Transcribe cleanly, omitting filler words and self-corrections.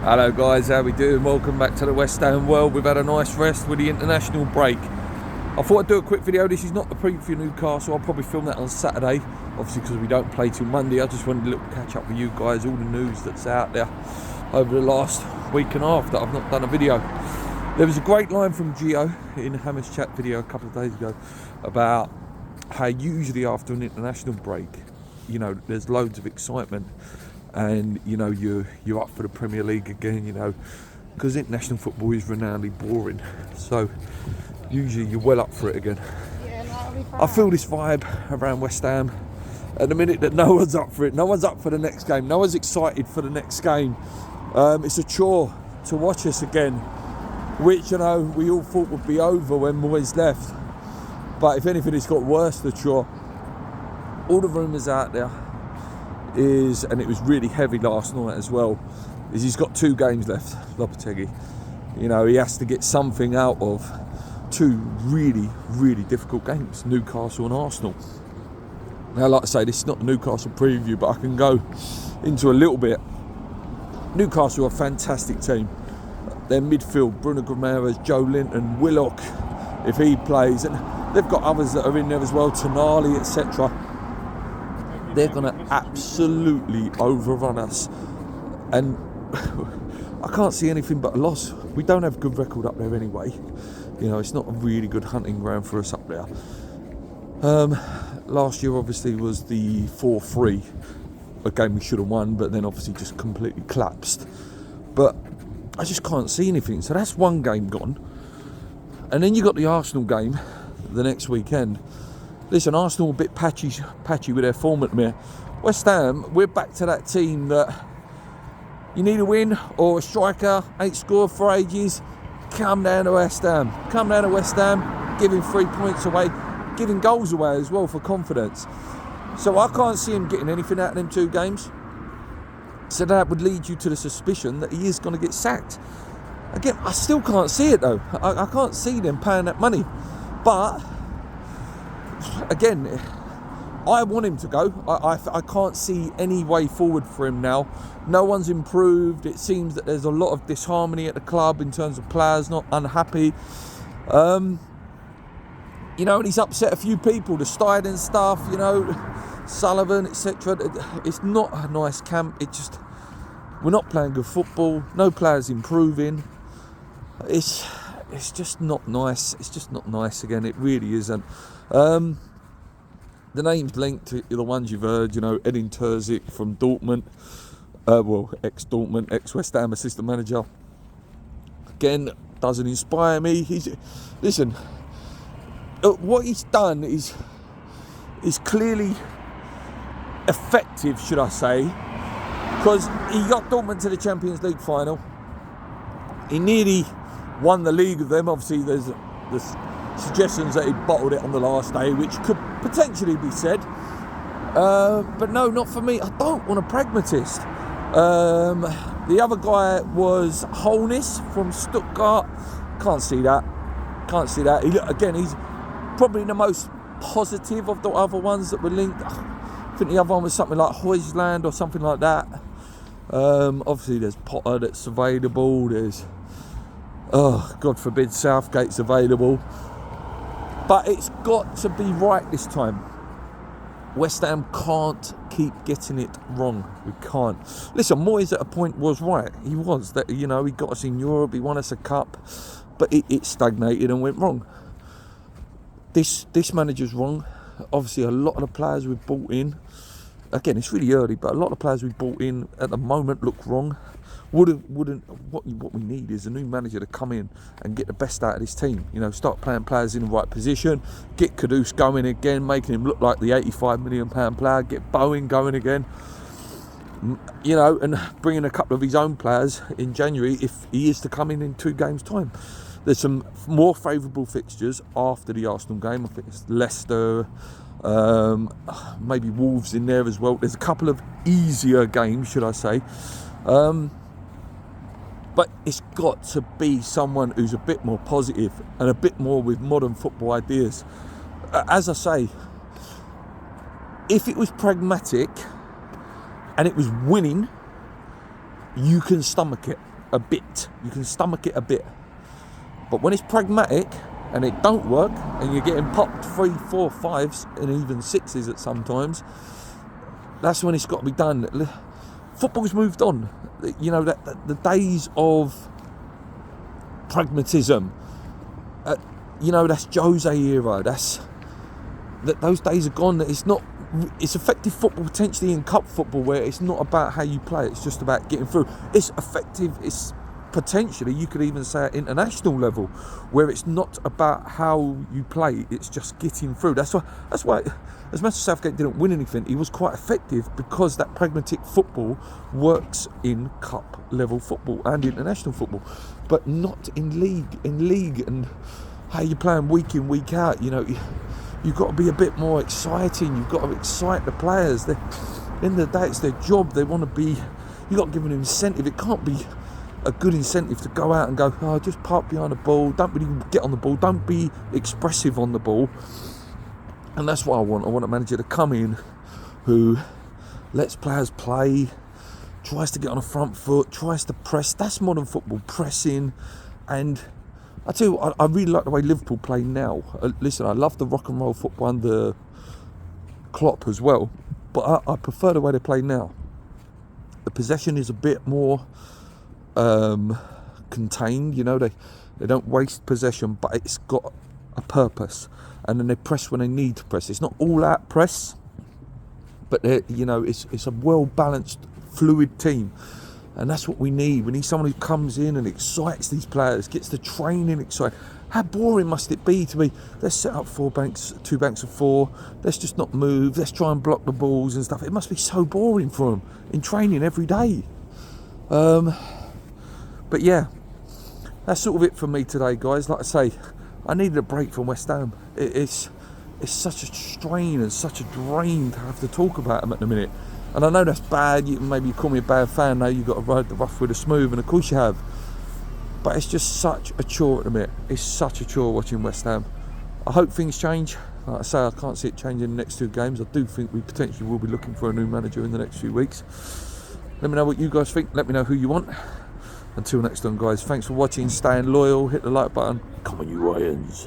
Hello guys, how we doing? Welcome back to the West Ham world. We've had a nice rest with the international break. I thought I'd do a quick video. This is not the preview for Newcastle. I'll probably film that on Saturday, obviously because we don't play till Monday. I just wanted a little catch up with you guys, all the news that's out there over the last week and a half that I've not done a video. There was a great line from Gio in Hammer's chat video a couple of days ago about how usually after an international break, you know, there's loads of excitement and, you know, you're up for the Premier League again, you know, because international football is renownedly boring. So usually you're well up for it again. I feel this vibe around West Ham at the minute that no one's up for it. No one's up for the next game. No one's excited for the next game. It's a chore to watch us again, which, you know, we all thought would be over when Moyes left. But if anything, it's got worse, the chore. All the rumours out there is, and it was really heavy last night as well, is he's got 2 games left, Lopetegui. You know, he has to get something out of 2 really, really difficult games, Newcastle and Arsenal. Now, like I say, this is not the Newcastle preview, but I can go into a little bit. Newcastle are a fantastic team. Their midfield, Bruno Guimaraes, Joe Linton, Willock, if he plays, and they've got others that are in there as well, Tonali, etc. They're going to absolutely overrun us. And I can't see anything but a loss. We don't have a good record up there anyway. You know, it's not a really good hunting ground for us up there. Last year, obviously, was the 4-3. A game we should have won, but then obviously just completely collapsed. But I just can't see anything. So that's one game gone. And then you got the Arsenal game the next weekend. Listen, Arsenal a bit patchy with their form at the minute. West Ham, we're back to that team that you need a win or a striker ain't scored for ages. Come down to West Ham. Come down to West Ham, giving 3 points away, giving goals away as well for confidence. So I can't see him getting anything out of them 2 games. So that would lead you to the suspicion that he is going to get sacked. Again, I still can't see it though. I can't see them paying that money. But again, I want him to go. I can't see any way forward for him now. No one's improved. It seems that there's a lot of disharmony at the club in terms of players not unhappy. You know, and he's upset a few people, the Steiden stuff, you know, Sullivan, etc. It's not a nice camp. We're not playing good football. No players improving. It's just not nice. It's just not nice again. It really isn't. The names linked to the ones you've heard, you know, Edin Terzic from Dortmund, ex-Dortmund, ex-West Ham assistant manager. Again, doesn't inspire me. Listen, what he's done is clearly effective, should I say, because he got Dortmund to the Champions League final. He nearly won the league with them. Obviously, there's suggestions that he bottled it on the last day, which could potentially be said. But no, not for me. I don't want a pragmatist. The other guy was Holness from Stuttgart. Can't see that. He's probably the most positive of the other ones that were linked. I think the other one was something like Huijsland or something like that. Obviously, there's Potter that's available. There's, God forbid, Southgate's available. But it's got to be right this time. West Ham can't keep getting it wrong. We can't. Listen, Moyes at a point was right. He was. That, you know, he got us in Europe, he won us a cup, but it stagnated and went wrong. This manager's wrong. Obviously, a lot of the players we've brought in, again, it's really early, but a lot of the players we've brought in at the moment look wrong. What we need is a new manager to come in and get the best out of this team. You know, start playing players in the right position, get Kudus going again, making him look like the £85 million player, get Bowen going again. You know, and bringing a couple of his own players in January if he is to come in 2 games' time. There's some more favourable fixtures after the Arsenal game. I think it's Leicester, maybe Wolves in there as well. There's a couple of easier games, should I say. But it's got to be someone who's a bit more positive and a bit more with modern football ideas. As I say, if it was pragmatic and it was winning, you can stomach it. a bit. You can stomach it a bit. But when it's pragmatic and it don't work, and you're getting popped 3, 4, 5s and even 6s at sometimes, that's when it's got to be done. Football's moved on. You know, that the days of pragmatism, you know, that's Jose era. Those days are gone. It's effective football potentially in cup football, where it's not about how you play, it's just about getting through. It's effective, it's potentially, you could even say at international level, where it's not about how you play, it's just getting through. That's why as much as Southgate didn't win anything, he was quite effective, because that pragmatic football works in cup level football and international football, but not in league. In league and how you playing week in, week out, you know, you've got to be a bit more exciting. You've got to excite the players. At the end of the day, it's their job. They want to be. You've got to give them an incentive. It can't be a good incentive to go out and go, oh, just park behind the ball. Don't really get on the ball. Don't be expressive on the ball. And that's what I want. I want a manager to come in who lets players play, tries to get on the front foot, tries to press. That's modern football, pressing. And I tell you what, I really like the way Liverpool play now. Listen, I love the rock and roll football under Klopp as well, but I prefer the way they play now. The possession is a bit more contained, you know, they don't waste possession, but it's got a purpose, and then they press when they need to press. It's not all out press, but you know, it's a well-balanced, fluid team. And that's what we need. We need someone who comes in and excites these players, gets the training excited. How boring must it be to be, let's set up 2 banks of 4, let's just not move, let's try and block the balls and stuff. It must be so boring for them in training every day. But yeah, that's sort of it for me today, guys. Like I say, I needed a break from West Ham. It's such a strain and such a drain to have to talk about them at the minute. And I know that's bad. Maybe you call me a bad fan now. You've got to ride the rough with the smooth, and of course you have. But it's just such a chore at the minute. It's such a chore watching West Ham. I hope things change. Like I say, I can't see it changing in the next 2 games. I do think we potentially will be looking for a new manager in the next few weeks. Let me know what you guys think. Let me know who you want. Until next time, guys, thanks for watching. Staying loyal. Hit the like button. Come on, you Lions.